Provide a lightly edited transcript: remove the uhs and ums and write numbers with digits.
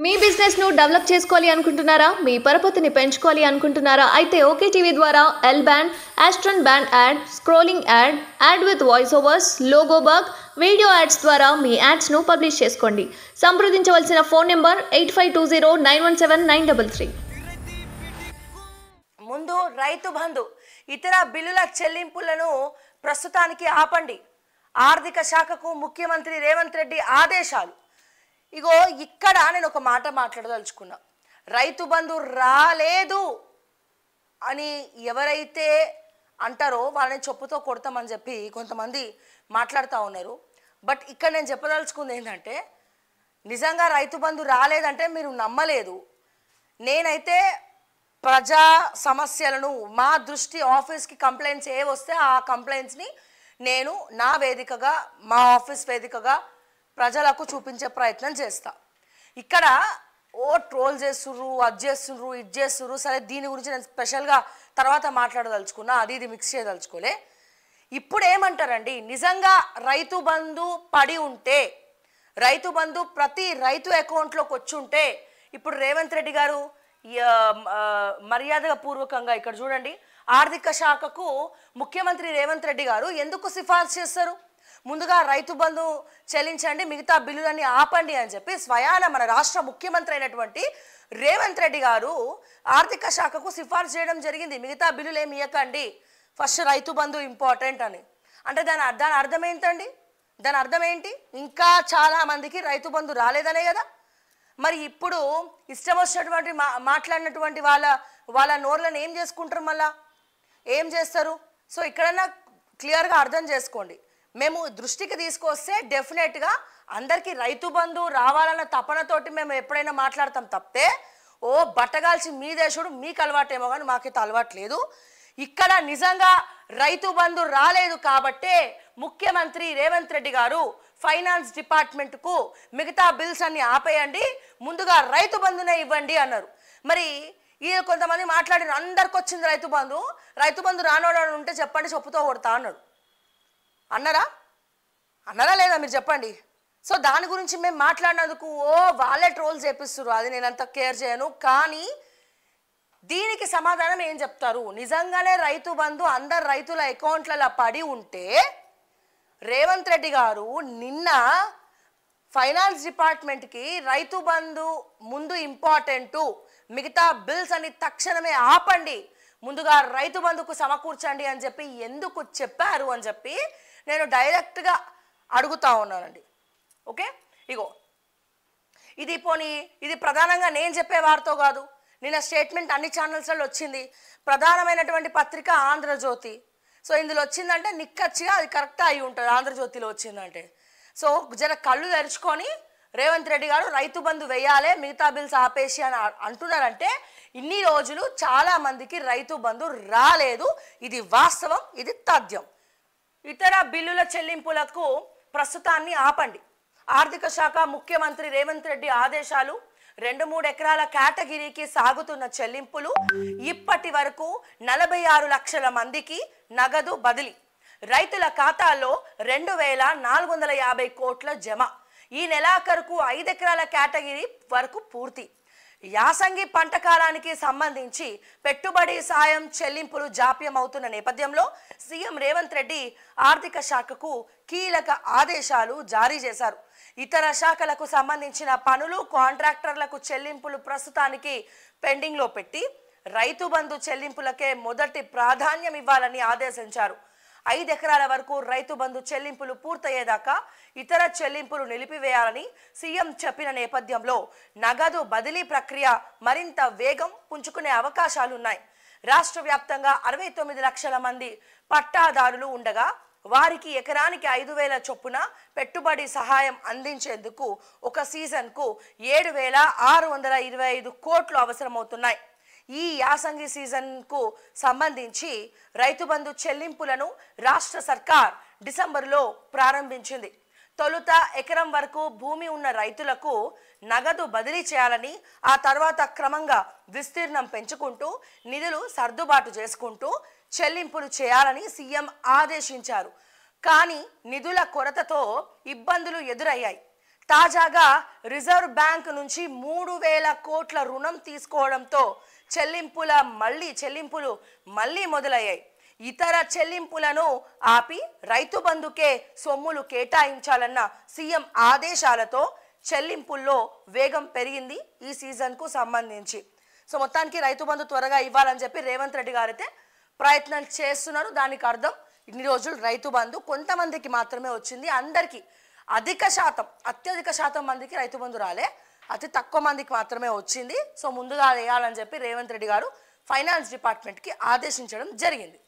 మీ business ను develop చేసుకోవాలి అనుకుంటున్నారా? మీ పరపతిని పెంచుకోవాలి అనుకుంటున్నారా? అయితే ఓకే టీవీ ద్వారా L band, aston band ad, scrolling ad, ad with voice overs, logo bug, video ads ద్వారా మీ యాడ్స్ ను పబ్లిష్ చేసుకోండి. సంప్రదించవలసిన ఫోన్ నెంబర్ 8520917933. ముందు రైతు బంధు ఇతర బిల్లుల చెల్లింపులను ప్రస్తుతానికి ఆపండి. ఆర్థిక శాఖకు ముఖ్యమంత్రి రేవంత్ రెడ్డి ఆదేశాలు. ఇగో ఇక్కడ నేను ఒక మాట మాట్లాడదలుచుకున్నా. రైతు బంధు రాలేదు అని ఎవరైతే అంటారో వాళ్ళని చెప్పుతో కొడతామని చెప్పి కొంతమంది మాట్లాడుతూ ఉన్నారు. బట్ ఇక్కడ నేను చెప్పదలుచుకుంది ఏంటంటే, నిజంగా రైతు బంధు రాలేదంటే మీరు నమ్మలేదు. నేనైతే ప్రజా సమస్యలను మా దృష్టి ఆఫీస్కి కంప్లైంట్స్ ఏ వస్తే ఆ కంప్లైంట్స్ని నేను నా వేదికగా, మా ఆఫీస్ వేదికగా ప్రజలకు చూపించే ప్రయత్నం చేస్తా. ఇక్కడ ట్రోల్ చేస్తుర్రు, అది చేస్తుర్రు, ఇది చేస్తుర్రు. సరే, దీని గురించి నేను స్పెషల్గా తర్వాత మాట్లాడదలుచుకున్నా, అది ఇది మిక్స్ చేయదలుచుకోలే. ఇప్పుడు ఏమంటారండి, నిజంగా రైతు బంధు పడి ఉంటే, రైతు బంధు ప్రతి రైతు అకౌంట్లోకి వచ్చి ఉంటే, ఇప్పుడు రేవంత్ రెడ్డి గారు మర్యాదగా పూర్వకంగా ఇక్కడ చూడండి, ఆర్థిక శాఖకు ముఖ్యమంత్రి రేవంత్ రెడ్డి గారు ఎందుకు సిఫార్సు చేస్తారు? ముందుగా రైతు బంధు చెల్లించండి, మిగతా బిల్లులన్నీ ఆపండి అని చెప్పి స్వయాన మన రాష్ట్ర ముఖ్యమంత్రి అయినటువంటి రేవంత్ రెడ్డి గారు ఆర్థిక శాఖకు సిఫార్సు చేయడం జరిగింది. మిగతా బిల్లులు ఏమి ఇవ్వకండి, ఫస్ట్ రైతు బంధు ఇంపార్టెంట్ అని. అంటే దాని అర్థం ఏంటండి? దాని అర్థం ఏంటి? ఇంకా చాలా మందికి రైతు బంధు రాలేదనే కదా. మరి ఇప్పుడు ఇష్టం వచ్చినటువంటి మాట్లాడినటువంటి వాళ్ళ నోర్లను ఏం చేసుకుంటారు, మళ్ళా ఏం చేస్తారు? సో ఇక్కడన్నా క్లియర్గా అర్థం చేసుకోండి. మేము దృష్టికి తీసుకొస్తే డెఫినెట్గా అందరికీ రైతు బంధు రావాలన్న తపనతోటి మేము ఎప్పుడైనా మాట్లాడతాం తప్పితే, బట్టగాల్చి మీ దేశుడు మీకు అలవాటేమో కానీ మాకైతే అలవాటు లేదు. ఇక్కడ నిజంగా రైతు బంధు రాలేదు కాబట్టే ముఖ్యమంత్రి రేవంత్ రెడ్డి గారు ఫైనాన్స్ డిపార్ట్మెంట్కు మిగతా బిల్స్ అన్ని ఆపేయండి, ముందుగా రైతు బంధునే ఇవ్వండి అన్నారు. మరి ఈ కొంతమంది మాట్లాడిన అందరికి వచ్చింది రైతు బంధు, రైతు బంధు రానోడు ఉంటే చెప్పండి, చెప్పుతో కొడతా అన్నాడు. అన్నారా లేదా మీరు చెప్పండి. సో దాని గురించి మేము మాట్లాడినందుకు వాళ్ళే ట్రోల్ చేపిస్తున్నారు, అది నేను అంత కేర్ చేయను. కానీ దీనికి సమాధానం ఏం చెప్తారు? నిజంగానే రైతు బంధు అందరు రైతుల అకౌంట్లలో పడి ఉంటే రేవంత్ రెడ్డి గారు నిన్న ఫైనాన్స్ డిపార్ట్మెంట్కి రైతు బంధు ముందు ఇంపార్టెంటు, మిగతా బిల్స్ అని తక్షణమే ఆపండి, ముందుగా రైతు బంధుకు సమకూర్చండి అని చెప్పి ఎందుకు చెప్పారు అని చెప్పి నేను డైరెక్ట్గా అడుగుతా ఉన్నానండి. ఓకే, ఇగో ఇది ప్రధానంగా నేను చెప్పే వారితో కాదు. నిన్న స్టేట్మెంట్ అన్ని ఛానల్స్లో వచ్చింది. ప్రధానమైనటువంటి పత్రిక ఆంధ్రజ్యోతి. సో ఇందులో వచ్చిందంటే నిక్కచ్చిగా అది కరెక్ట్ అయి ఉంటుంది. ఆంధ్రజ్యోతిలో వచ్చిందంటే సో జర కళ్ళు తెరుచుకొని రేవంత్ రెడ్డి గారు రైతు బంధు వేయాలి, మిగతా బిల్స్ ఆపేసి అని అంటున్నారంటే ఇన్ని రోజులు చాలామందికి రైతు బంధు రాలేదు. ఇది వాస్తవం, ఇది తథ్యం. ఇతర బిల్లుల చెల్లింపులకు ప్రస్తుతాన్ని ఆపండి. ఆర్థిక శాఖ ముఖ్యమంత్రి రేవంత్ రెడ్డి ఆదేశాలు. 2-3 ఎకరాల కేటగిరీకి సాగుతున్న చెల్లింపులు. ఇప్పటి వరకు 46 లక్షల మందికి నగదు బదిలీ. రైతుల ఖాతాల్లో 2450 కోట్ల జమ. ఈ నెలాఖరుకు 5 ఎకరాల కేటగిరీ వరకు పూర్తి. యాసంగి పంట కాలానికి సంబంధించి పెట్టుబడి సాయం చెల్లింపులు జాప్యం అవుతున్న నేపథ్యంలో సీఎం రేవంత్ రెడ్డి ఆర్థిక శాఖకు కీలక ఆదేశాలు జారీ చేశారు. ఇతర శాఖలకు సంబంధించిన పనులు, కాంట్రాక్టర్లకు చెల్లింపులు ప్రస్తుతానికి పెండింగ్లో పెట్టి రైతు బంధు చెల్లింపులకే మొదటి ప్రాధాన్యం ఇవ్వాలని ఆదేశించారు. 5 ఎకరాల వరకు రైతు బంధు చెల్లింపులు పూర్తయ్యేదాకా ఇతర చెల్లింపులు నిలిపివేయాలని సీఎం చెప్పిన నేపథ్యంలో నగదు బదిలీ ప్రక్రియ మరింత వేగం పుంజుకునే అవకాశాలున్నాయి. రాష్ట్ర వ్యాప్తంగా 69 లక్షల మంది పట్టాదారులు ఉండగా వారికి ఎకరానికి 5,000 చొప్పున పెట్టుబడి సహాయం అందించేందుకు ఒక సీజన్కు 7,625 కోట్లు అవసరమవుతున్నాయి. ఈ యాసంగి సీజన్కు సంబంధించి రైతు బంధు చెల్లింపులను రాష్ట్ర సర్కార్ డిసెంబర్లో ప్రారంభించింది. తొలుత ఎకరం వరకు భూమి ఉన్న రైతులకు నగదు బదిలీ చేయాలని, ఆ తర్వాత క్రమంగా విస్తీర్ణం పెంచుకుంటూ నిధులు సర్దుబాటు చేసుకుంటూ చెల్లింపులు చేయాలని సీఎం ఆదేశించారు. కానీ నిధుల కొరతతో ఇబ్బందులు ఎదురయ్యాయి. తాజాగా రిజర్వ్ బ్యాంక్ నుంచి 3,000 కోట్ల రుణం తీసుకోవడంతో చెల్లింపులు మళ్ళీ మొదలయ్యాయి. ఇతర చెల్లింపులను ఆపి రైతు బంధుకే సొమ్ములు కేటాయించాలన్న సీఎం ఆదేశాలతో చెల్లింపుల్లో వేగం పెరిగింది ఈ సీజన్కు సంబంధించి. సో మొత్తానికి రైతు బంధు త్వరగా ఇవ్వాలని చెప్పి రేవంత్ రెడ్డి గారు అయితే ప్రయత్నం చేస్తున్నారు. దానికి అర్థం ఇన్ని రోజులు రైతు బంధు కొంతమందికి మాత్రమే వచ్చింది, అందరికీ అత్యధిక శాతం మందికి రైతు బంధు రాలే, అతి తక్కువ మందికి మాత్రమే వచ్చింది. సో ముందుగా వేయాలని చెప్పి రేవంత్ రెడ్డి గారు ఫైనాన్స్ డిపార్ట్మెంట్కి ఆదేశించడం జరిగింది.